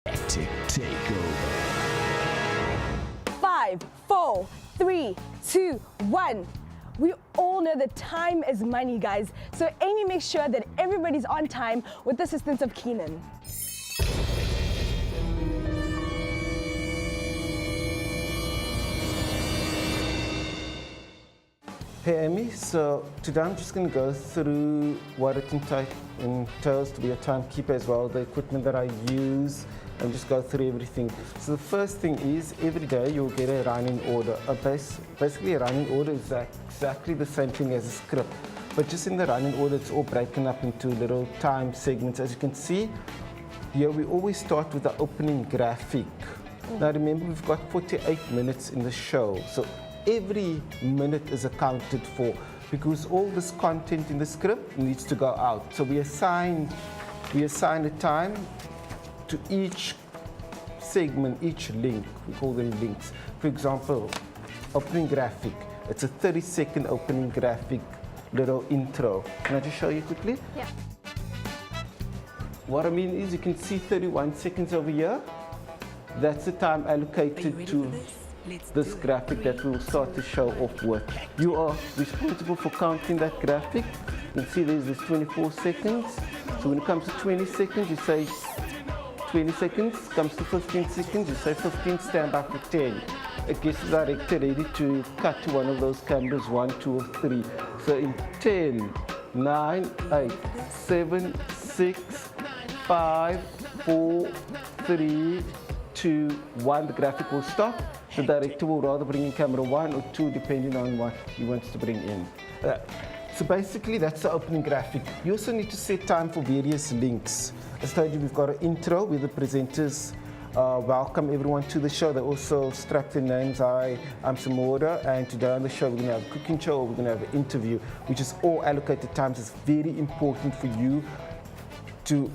Takeover. 5, 4, 3, 2, 1. We all know that time is money, guys. So Amy makes sure that everybody's on time with the assistance of Keenan. Hey Amy, so today I'm just going to go through what it entails to be a timekeeper as well, the equipment that I use, and just go through everything. So the first thing is every day you'll get a running order. Basically a running order is exactly the same thing as a script, but just in the running order it's all broken up into little time segments. As you can see, here we always start with the opening graphic. Now remember, we've got 48 minutes in the show, so every minute is accounted for because all this content in the script needs to go out. So we assign a time to each segment, each link. We call them links. For example, opening graphic. It's a 30-second opening graphic, little intro. Can I just show you quickly? Yeah. What I mean is you can see 31 seconds over here. That's the time allocated to this graphic that we will start to show off with. You are responsible for counting that graphic. You can see there's this 24 seconds. So when it comes to 20 seconds, you say 20 seconds. Comes to 15 seconds, you say 15, stand by for 10. It gets the director ready to cut to one of those cameras, 1, 2, or 3. So in 10, 9, 8, 7, 6, 5, 4, 3, 2, 1, the graphic will stop. The director will rather bring in camera 1 or 2 depending on what he wants to bring in. So basically that's the opening graphic. You also need to set time for various links. As I told you, we've got an intro where the presenters welcome everyone to the show. They also strap their names. Hi, I'm Samora, and today on the show we're going to have a cooking show or we're going to have an interview, which is all allocated times. It's very important for you to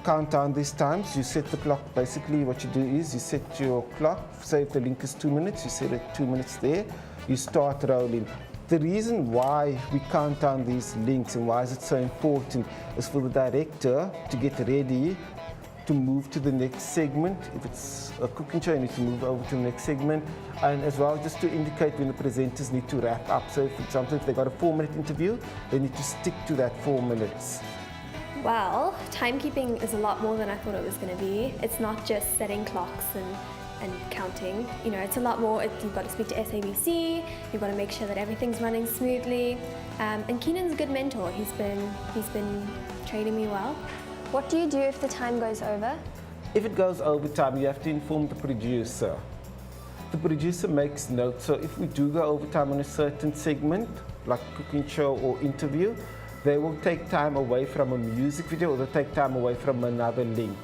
count down these times. You set the clock. Basically what you do is you set your clock. Say if the link is 2 minutes, you set it 2 minutes there. You start rolling. The reason why we count down these links and why is it so important is for the director to get ready to move to the next segment. If it's a cooking show, you need to move over to the next segment, and as well just to indicate when the presenters need to wrap up. So for example, if they got a 4-minute interview, they need to stick to that 4 minutes. Well, timekeeping is a lot more than I thought it was going to be. It's not just setting clocks and counting. You know, it's a lot more. You've got to speak to SABC. You've got to make sure that everything's running smoothly. And Keenan's a good mentor. He's been training me well. What do you do if the time goes over? If it goes over time, you have to inform the producer. The producer makes notes. So if we do go over time on a certain segment, like cooking show or interview, they will take time away from a music video or they'll take time away from another link.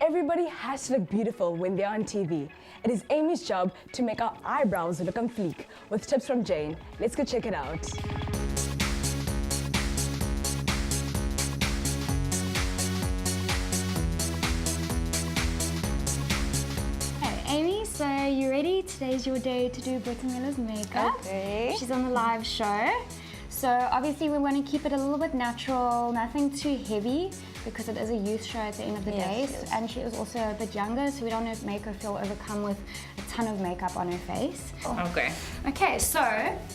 Everybody has to look beautiful when they're on TV. It is Amy's job to make our eyebrows look on fleek with tips from Jane. Let's go check it out. Amy, so you ready? Today's your day to do Brittanilla's makeup. Okay. She's on the live show. So obviously we want to keep it a little bit natural, nothing too heavy because it is a youth show at the end of the day. Yes. And she is also a bit younger, so we don't want to make her feel overcome with a ton of makeup on her face. Okay. Okay, so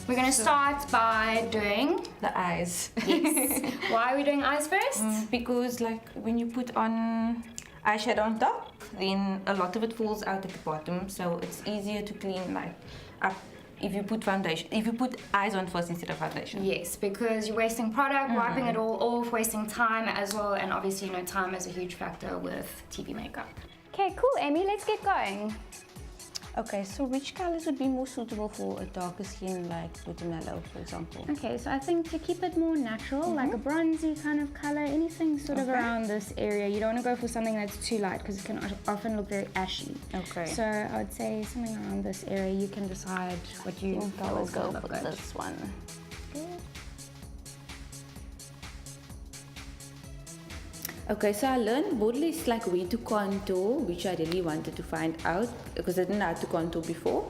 we're going to start by doing The eyes. yes. Why are we doing eyes first? Because like when you put on eyeshadow on top, then a lot of it falls out at the bottom, so it's easier to clean like up if you put foundation, if you put eyes on first instead of foundation. Yes, because you're wasting product, wiping it all off, wasting time as well, and obviously you know time is a huge factor with TV makeup. Okay, cool, Amy, let's get going. Okay, so which colors would be more suitable for a darker skin like watermelon, for example? Okay, so I think to keep it more natural, like a bronzy kind of color, anything sort of around this area. You don't want to go for something that's too light because it can often look very ashy. Okay. So I would say something around this area. You can decide what you I feel will is go gonna look for good. this one. Okay, so I learned broadly it's like way to contour, which I really wanted to find out because I didn't know how to contour before.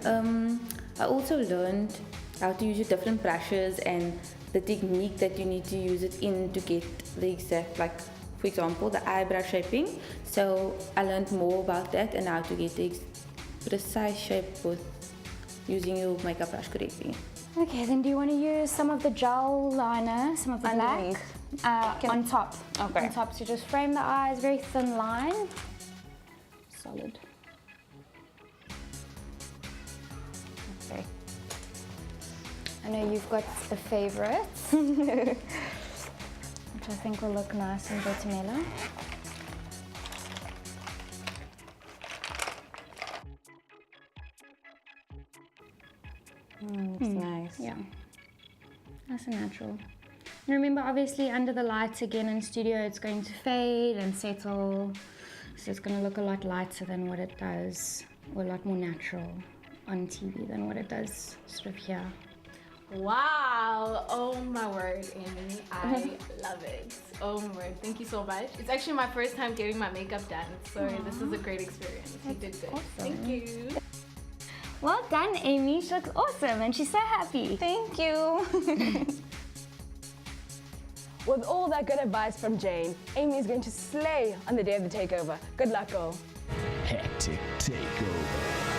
I also learned how to use your different brushes and the technique that you need to use it in to get the exact, like for example, the eyebrow shaping. So I learned more about that and how to get the precise shape with using your makeup brush correctly. Okay, then do you want to use some of the gel liner, some of the black, on top? Okay. On top to just frame the eyes, very thin line. Solid. Okay. I know you've got the favorites, which I think will look nice in Guatemala. It's nice. Yeah, nice and natural. And remember, obviously, under the lights again in studio, it's going to fade and settle. So it's going to look a lot lighter than what it does, or a lot more natural on TV than what it does sort of here. Wow! Oh my word, Amy. I love it. Oh my word. Thank you so much. It's actually my first time getting my makeup done, so this is a great experience. You did good. Awesome. Thank you. Well done, Amy. She looks awesome and she's so happy. Thank you. With all that good advice from Jane, Amy is going to slay on the day of the takeover. Good luck, girl. Hectic Takeover.